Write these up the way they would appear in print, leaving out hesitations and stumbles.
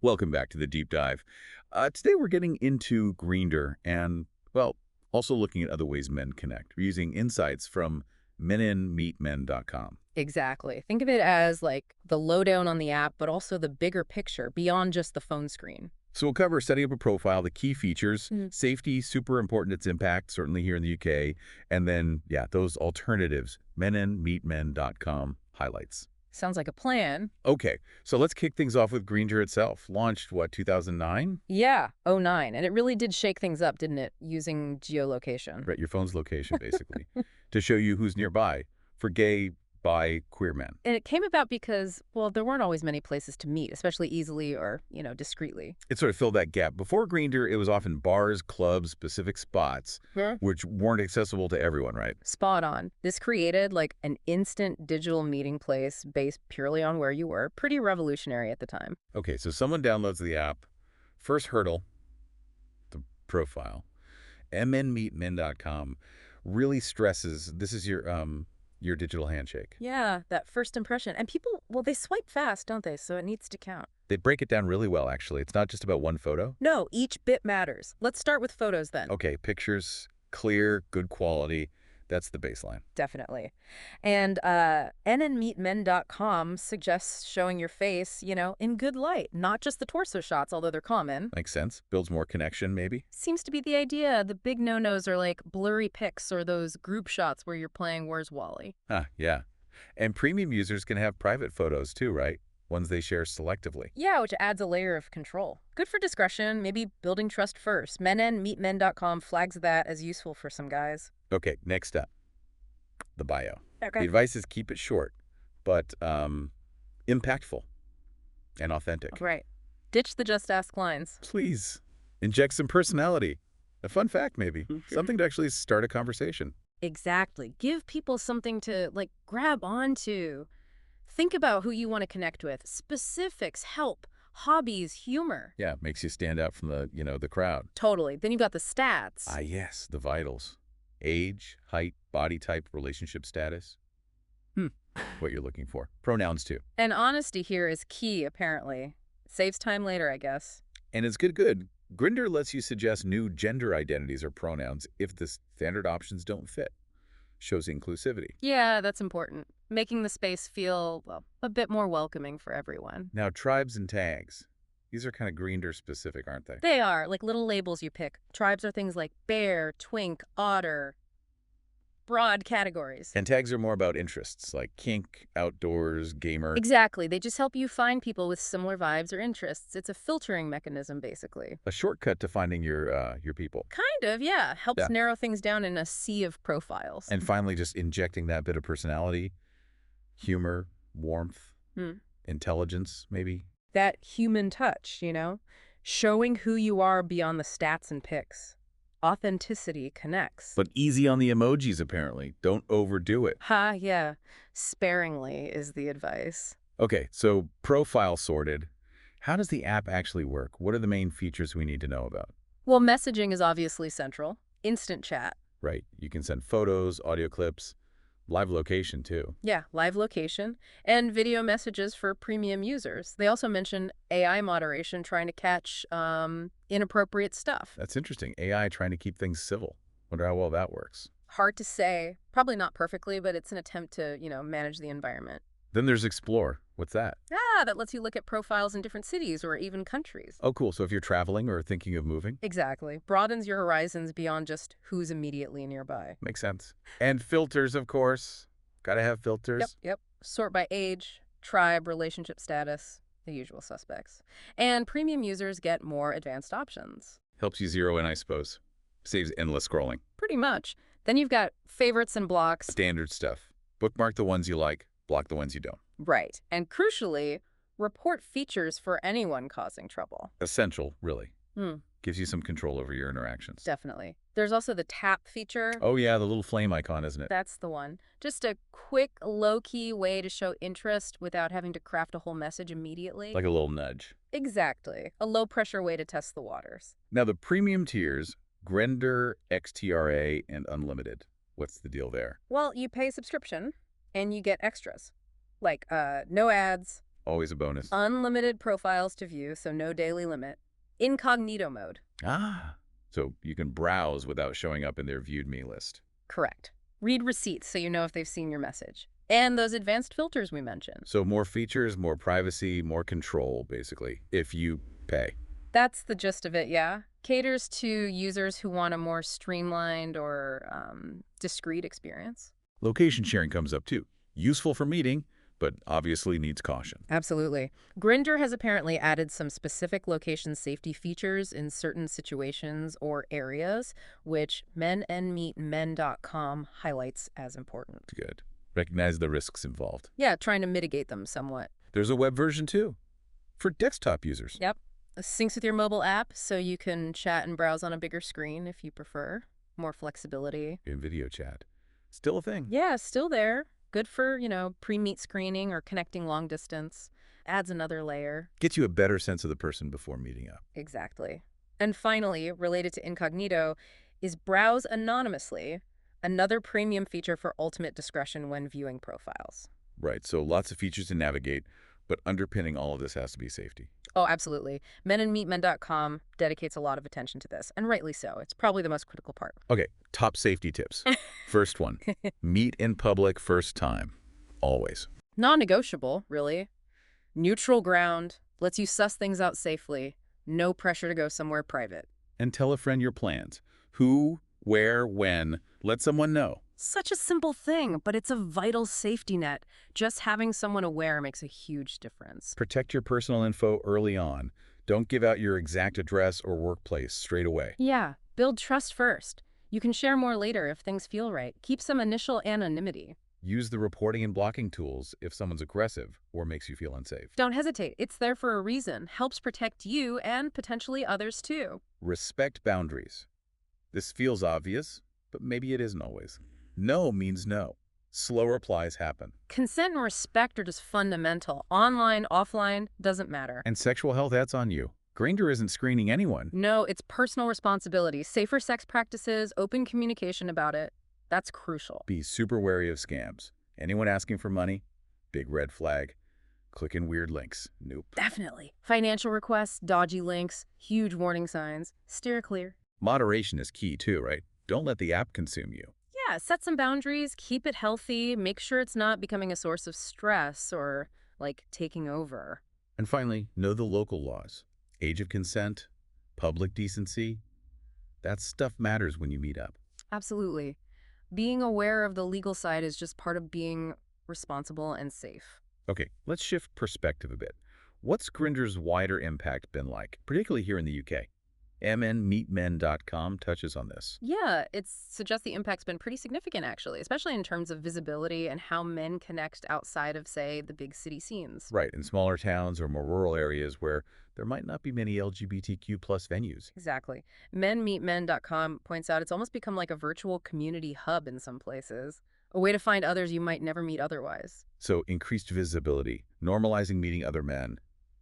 Welcome back to the deep dive. Today we're getting into Grindr and, well, also looking at other ways men connect. We're using insights from meninmeetmen.com. Exactly. Think of it as like the lowdown on the app, but also the bigger picture beyond just the phone screen. So we'll cover setting up a profile, the key features, Mm. safety, super important, its impact, certainly here in the UK, and then, yeah, those alternatives, meninmeetmen.com highlights. Sounds like a plan. Okay, so let's kick things off with Grindr itself. Launched, what, 2009? Yeah, '09. And it really did shake things up, didn't it? Using geolocation. Right, your phone's location, basically, to show you who's nearby for gay, bi, queer men. And it came about because, well, there weren't always many places to meet, especially easily or, discreetly. It sort of filled that gap. Before Grindr, it was often bars, clubs, specific spots, Yeah. which weren't accessible to everyone, right? Spot on. This created like an instant digital meeting place based purely on where you were. Pretty revolutionary at the time. Okay, so someone downloads the app. First hurdle, the profile. mnmeetmen.com really stresses this is your digital handshake. Yeah, that first impression. And people, well, they swipe fast, don't they? So it needs to count. They break it down really well, actually. It's not just about one photo. No, each bit matters. Let's start with photos then. Okay, pictures, clear, good quality. That's the baseline. Definitely. And nnmeetmen.com suggests showing your face, in good light, not just the torso shots, although they're common. Makes sense. Builds more connection, maybe. Seems to be the idea. The big no-nos are like blurry pics or those group shots where you're playing Where's Wally? Yeah. And premium users can have private photos too, right? Ones they share selectively. Yeah, which adds a layer of control. Good for discretion, maybe building trust first. Menandmeetmen.com flags that as useful for some guys. Okay, next up, the bio. Okay. The advice is keep it short, but impactful and authentic. Right. Ditch the just ask lines. Please inject some personality. A fun fact, maybe. Something to actually start a conversation. Exactly. Give people something to, grab onto. Think about who you want to connect with. Specifics, help, hobbies, humor. Yeah, makes you stand out from the crowd. Totally. Then you've got the stats. Ah, yes, the vitals. Age, height, body type, relationship status. What you're looking for. Pronouns, too. And honesty here is key, apparently. Saves time later, I guess. And it's good. Grindr lets you suggest new gender identities or pronouns if the standard options don't fit. Shows inclusivity. Yeah, that's important. Making the space feel, well, a bit more welcoming for everyone. Now, tribes and tags. These are kind of Grindr specific, aren't they? They are, like little labels you pick. Tribes are things like bear, twink, otter. Broad categories. And tags are more about interests, like kink, outdoors, gamer. Exactly. They just help you find people with similar vibes or interests. It's a filtering mechanism, basically. A shortcut to finding your people. Kind of, yeah. Helps Yeah. narrow things down in a sea of profiles. And finally, just injecting that bit of personality, humor, warmth, intelligence, maybe. That human touch, Showing who you are beyond the stats and pics. Authenticity connects. But easy on the emojis, apparently. Don't overdo it. Yeah. Sparingly is the advice. Okay, so profile sorted. How does the app actually work? What are the main features we need to know about? Well, messaging is obviously central. Instant chat. Right, you can send photos, audio clips, live location too. Yeah, live location, and video messages for premium users. They also mention AI moderation trying to catch inappropriate stuff. That's interesting. AI trying to keep things civil. Wonder how well that works. Hard to say. Probably not perfectly, but it's an attempt to, manage the environment. Then there's Explore. What's that? That lets you look at profiles in different cities or even countries. Oh, cool. So if you're traveling or thinking of moving? Exactly. Broadens your horizons beyond just who's immediately nearby. Makes sense. And filters, of course. Gotta have filters. Yep. Sort by age, tribe, relationship status, the usual suspects. And premium users get more advanced options. Helps you zero in, I suppose. Saves endless scrolling. Pretty much. Then you've got favorites and blocks. Standard stuff. Bookmark the ones you like, block the ones you don't. Right. And crucially, report features for anyone causing trouble. Essential, really. Gives you some control over your interactions. Definitely. There's also the tap feature. Oh, yeah, the little flame icon, isn't it? That's the one. Just a quick, low-key way to show interest without having to craft a whole message immediately. Like a little nudge. Exactly. A low-pressure way to test the waters. Now, the premium tiers, Grindr, XTRA, and Unlimited. What's the deal there? Well, you pay a subscription, and you get extras. Like no ads, always a bonus. Unlimited profiles to view, so no daily limit. Incognito mode. Ah, so you can browse without showing up in their viewed me list. Correct. Read receipts so you know if they've seen your message. And those advanced filters we mentioned. So more features, more privacy, more control, basically, if you pay. That's the gist of it, yeah. Caters to users who want a more streamlined or discreet experience. Location sharing comes up too. Useful for meeting, but obviously needs caution. Absolutely. Grindr has apparently added some specific location safety features in certain situations or areas, which menandmeetmen.com highlights as important. Good. Recognize the risks involved. Yeah, trying to mitigate them somewhat. There's a web version too, for desktop users. Yep. It syncs with your mobile app so you can chat and browse on a bigger screen if you prefer. More flexibility. In video chat. Still a thing. Yeah, still there. Good for, pre-meet screening or connecting long distance. Adds another layer. Gets you a better sense of the person before meeting up. Exactly. And finally, related to incognito, is browse anonymously, another premium feature for ultimate discretion when viewing profiles. Right, so lots of features to navigate, but underpinning all of this has to be safety. Oh, absolutely. menandmeetmen.com dedicates a lot of attention to this, and rightly so. It's probably the most critical part. Okay, top safety tips. First one, meet in public first time. Always. Non-negotiable, really. Neutral ground, lets you suss things out safely. No pressure to go somewhere private. And tell a friend your plans. Who, where, when. Let someone know. Such a simple thing, but it's a vital safety net. Just having someone aware makes a huge difference. Protect your personal info early on. Don't give out your exact address or workplace straight away. Yeah, build trust first. You can share more later if things feel right. Keep some initial anonymity. Use the reporting and blocking tools if someone's aggressive or makes you feel unsafe. Don't hesitate. It's there for a reason. Helps protect you and potentially others too. Respect boundaries. This feels obvious, but maybe it isn't always. No means no. Slow replies happen. Consent and respect are just fundamental. Online, offline, doesn't matter. And sexual health, that's on you. Grindr isn't screening anyone. No, it's personal responsibility. Safer sex practices, open communication about it. That's crucial. Be super wary of scams. Anyone asking for money? Big red flag. Clicking weird links. Nope. Definitely. Financial requests, dodgy links, huge warning signs. Steer clear. Moderation is key too, right? Don't let the app consume you. Yeah, set some boundaries, keep it healthy, make sure it's not becoming a source of stress or, taking over. And finally, know the local laws. Age of consent, public decency. That stuff matters when you meet up. Absolutely. Being aware of the legal side is just part of being responsible and safe. Okay, let's shift perspective a bit. What's Grindr's wider impact been like, particularly here in the UK? mnmeetmen.com touches on this. Yeah, it suggests the impact's been pretty significant, actually, especially in terms of visibility and how men connect outside of, say, the big city scenes. Right, in smaller towns or more rural areas where there might not be many LGBTQ plus venues. Exactly. menmeetmen.com points out it's almost become like a virtual community hub in some places, a way to find others you might never meet otherwise. So increased visibility, normalizing meeting other men,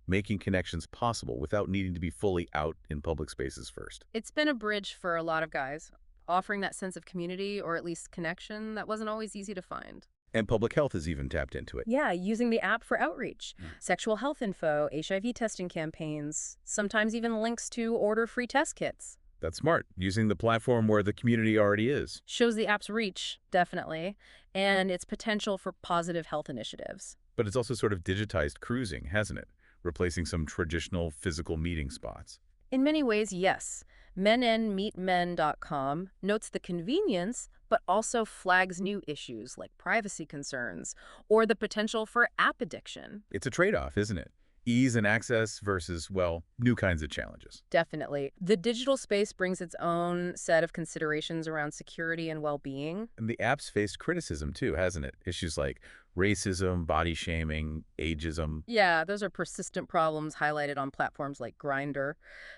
making connections possible without needing to be fully out in public spaces first. It's been a bridge for a lot of guys, offering that sense of community or at least connection that wasn't always easy to find. And public health has even tapped into it. Yeah, using the app for outreach, sexual health info, HIV testing campaigns, sometimes even links to order free test kits. That's smart, using the platform where the community already is. Shows the app's reach, definitely, and its potential for positive health initiatives. But it's also sort of digitized cruising, hasn't it? Replacing some traditional physical meeting spots. In many ways, yes. menandmeetmen.com notes the convenience, but also flags new issues like privacy concerns or the potential for app addiction. It's a trade-off, isn't it? Ease and access versus, well, new kinds of challenges. Definitely. The digital space brings its own set of considerations around security and well-being. And the app's faced criticism too, hasn't it? Issues like racism, body shaming, ageism. Yeah, those are persistent problems highlighted on platforms like Grindr.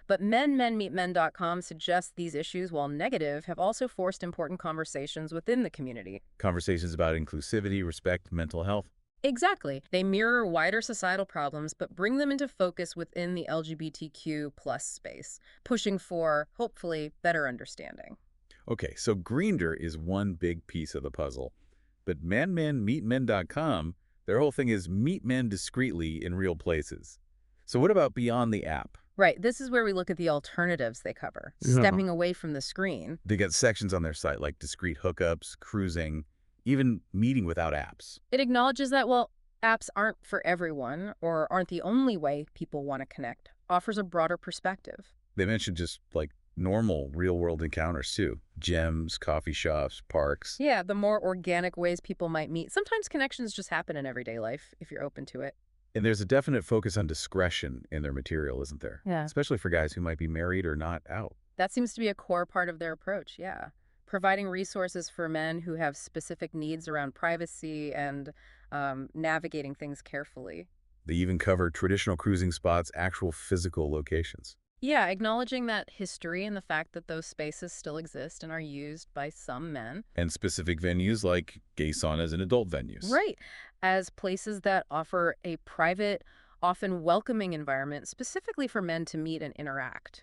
But menmeetmen.com suggests these issues, while negative, have also forced important conversations within the community. Conversations about inclusivity, respect, mental health. Exactly. They mirror wider societal problems, but bring them into focus within the LGBTQ plus space, pushing for, hopefully, better understanding. Okay, so Grindr is one big piece of the puzzle. But menmeetmen.com Their whole thing is meet men discreetly in real places. So what about beyond the app? Right, this is where we look at the alternatives they cover, Yeah. stepping away from the screen. They get sections on their site like discreet hookups, cruising, even meeting without apps. It acknowledges that, well, apps aren't for everyone or aren't the only way people want to connect, offers a broader perspective. They mentioned just like normal real-world encounters too. Gyms, coffee shops, parks. Yeah, the more organic ways people might meet. Sometimes connections just happen in everyday life if you're open to it. And there's a definite focus on discretion in their material, isn't there? Yeah. Especially for guys who might be married or not out. That seems to be a core part of their approach, yeah. Providing resources for men who have specific needs around privacy and navigating things carefully. They even cover traditional cruising spots, actual physical locations. Yeah, acknowledging that history and the fact that those spaces still exist and are used by some men. And specific venues like gay saunas and adult venues. Right. As places that offer a private, often welcoming environment specifically for men to meet and interact.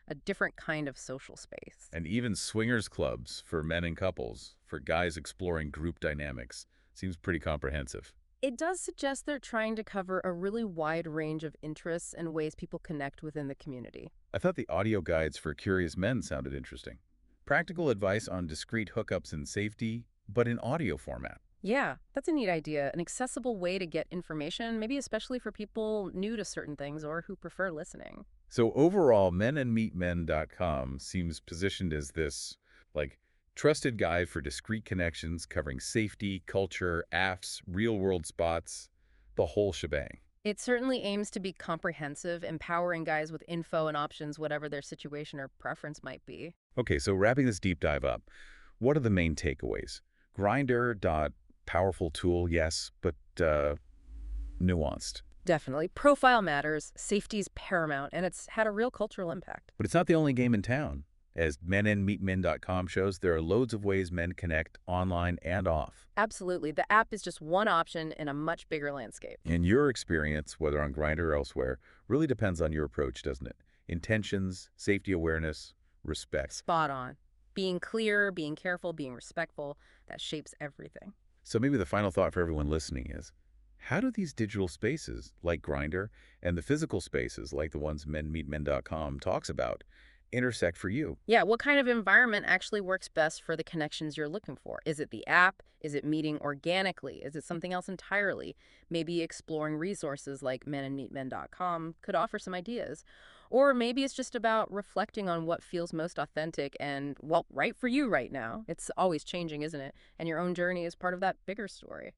A different kind of social space. And even swingers clubs for men and couples, for guys exploring group dynamics. Seems pretty comprehensive. It does suggest they're trying to cover a really wide range of interests and ways people connect within the community. I thought the audio guides for curious men sounded interesting. Practical advice on discrete hookups and safety, but in audio format. Yeah, that's a neat idea. An accessible way to get information, maybe especially for people new to certain things or who prefer listening. So overall, menandmeetmen.com seems positioned as this, like, trusted guide for discrete connections covering safety, culture, apps, real-world spots, the whole shebang. It certainly aims to be comprehensive, empowering guys with info and options, whatever their situation or preference might be. Okay, so wrapping this deep dive up, what are the main takeaways? Grindr. Powerful tool, yes, but nuanced. Definitely. Profile matters, safety's paramount, and it's had a real cultural impact. But it's not the only game in town. As menandmeetmen.com shows, there are loads of ways men connect online and off. Absolutely. The app is just one option in a much bigger landscape. And your experience, whether on Grindr or elsewhere, really depends on your approach, doesn't it? Intentions, safety awareness, respect. Spot on. Being clear, being careful, being respectful, that shapes everything. So maybe the final thought for everyone listening is, how do these digital spaces, like Grindr, and the physical spaces, like the ones menmeetmen.com talks about, intersect for you? Yeah, what kind of environment actually works best for the connections you're looking for? Is it the app? Is it meeting organically? Is it something else entirely? Maybe exploring resources like menandmeetmen.com could offer some ideas. Or maybe it's just about reflecting on what feels most authentic and, well, right for you right now. It's always changing, isn't it? And your own journey is part of that bigger story.